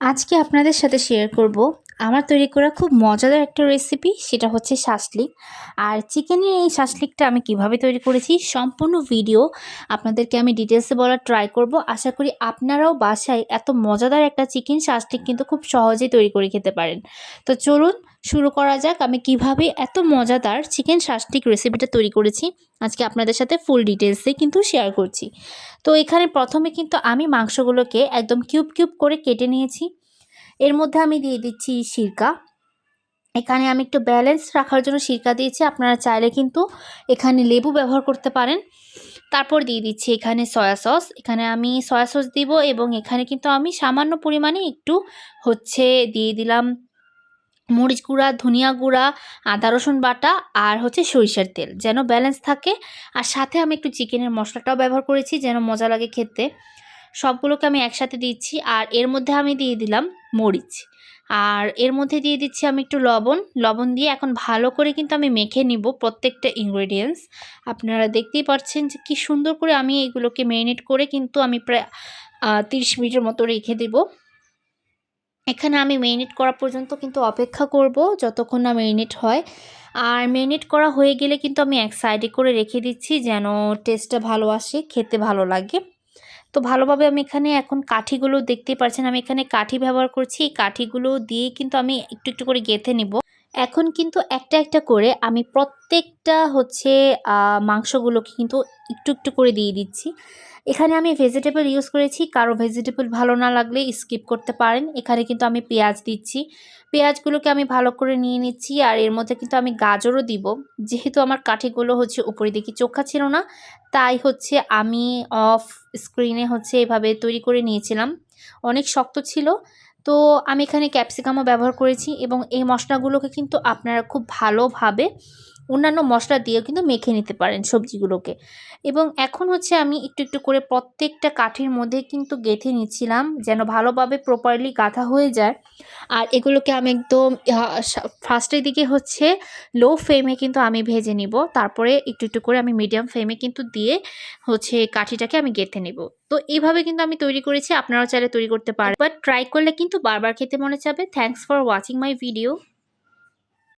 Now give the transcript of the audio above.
আজকে আপনাদের সাথে শেয়ার করব আমার তৈরি করা খুব মজাদার একটা রেসিপি, সেটা হচ্ছে শাসলিক। আর চিকেনের এই শাসলিকটা আমি কিভাবে তৈরি করেছি সম্পূর্ণ ভিডিও আপনাদেরকে আমি ডিটেলসে বলার ট্রাই করব। আশা করি আপনারাও বাসায় এত মজাদার একটা চিকেন শাসলিক কিন্তু খুব সহজেই তৈরি করে খেতে পারেন। তো চলুন শুরু করা যাক, আমি কিভাবে এত মজাদার চিকেন শাসলিক রেসিপিটা তৈরি করেছি আজকে আপনাদের সাথে ফুল ডিটেলসে কিন্তু শেয়ার করছি। তো এখানে প্রথমে কিন্তু আমি মাংসগুলোকে একদম কিউব কিউব করে কেটে নিয়েছি। এর মধ্যে আমি দিয়ে দিচ্ছি সিরকা। এখানে আমি একটু ব্যালেন্স রাখার জন্য সিরকা দিয়েছি, আপনারা চাইলে কিন্তু এখানে লেবু ব্যবহার করতে পারেন। তারপর দিয়ে দিচ্ছি এখানে সয়া সস। এখানে আমি সয়া সস দিব এবং এখানে কিন্তু আমি সামান্য পরিমাণে একটু দিয়ে দিলাম মরিচ গুঁড়া, ধনিয়া গুঁড়া, আদা রসুন বাটা আর সরিষার তেল, যেন ব্যালেন্স থাকে। আর সাথে আমি একটু চিকেনের মশলাটাও ব্যবহার করেছি যেন মজা লাগে খেতে। সবগুলোকে আমি একসাথে দিচ্ছি। আর এর মধ্যে আমি দিয়ে দিলাম মরিচ, আর এর মধ্যে দিয়ে দিচ্ছি আমি একটু লবণ দিয়ে এখন ভালো করে কিন্তু আমি মেখে নিব প্রত্যেকটা ইনগ্রেডিয়েন্টস। আপনারা দেখতেই পাচ্ছেন যে কি সুন্দর করে আমি এগুলোকে ম্যারিনেট করে কিন্তু আমি প্রায় 30 মিনিটের মতো রেখে দেব। এখানে আমি ম্যারিনেট করা পর্যন্ত কিন্তু অপেক্ষা করব যতক্ষণ না ম্যারিনেট হয়। আর ম্যারিনেট করা হয়ে গেলে কিন্তু আমি এক সাইডে করে রেখে দিচ্ছি যেন টেস্টটা ভালো আসে, খেতে ভালো লাগে। তো ভালোভাবে আমি এখানে এখন কাঠিগুলো দেখতেই পাচ্ছেন, আমি এখানে কাঠি ব্যবহার করছি। এই কাঠিগুলো দিয়ে কিন্তু আমি একটু একটু করে গেঁথে নিব। এখন কিন্তু একটা একটা করে আমি প্রত্যেকটা মাংসগুলোকে কিন্তু একটু একটু করে দিয়ে দিচ্ছি। এখানে আমি ভেজিটেবল ইউজ করেছি, কারো ভেজিটেবল ভালো না লাগলে স্কিপ করতে পারেন। এখানে কিন্তু আমি পেঁয়াজ দিচ্ছি। পেঁয়াজগুলোকে আমি ভালো করে নিয়ে নিচ্ছি। আর এর মধ্যে কিন্তু আমি গাজরও দিব। যেহেতু আমার কাঠিগুলো উপরের দিকে চোখা ছিল না, তাই আমি অফ স্ক্রিনে এভাবে তৈরি করে নিয়েছিলাম। অনেক শক্ত ছিল। তো আমি এখানে ক্যাপসিকামও ব্যবহার করেছি এবং এই মশলাগুলোকে কিন্তু আপনারা খুব ভালোভাবে অন্যান্য মশলা দিয়েও কিন্তু মেখে নিতে পারেন সবজিগুলোকে। এবং এখন আমি একটু একটু করে প্রত্যেকটা কাঠির মধ্যে কিন্তু গেঁথে নিচ্ছিলাম যেন ভালোভাবে প্রপারলি গাঁথা হয়ে যায়। আর এগুলোকে আমি একদম ফার্স্টের দিকে লো ফ্লেমে কিন্তু আমি ভেজে নিব, তারপরে একটু একটু করে আমি মিডিয়াম ফ্লেমে কিন্তু দিয়ে কাঠিটাকে আমি গেঁথে নেব। তো এইভাবে কিন্তু আমি তৈরি করেছি, আপনারাও চাইলে তৈরি করতে পারেন, বাট ট্রাই করলে কিন্তু বারবার খেতে মনে চাবে। Thanks for watching my video.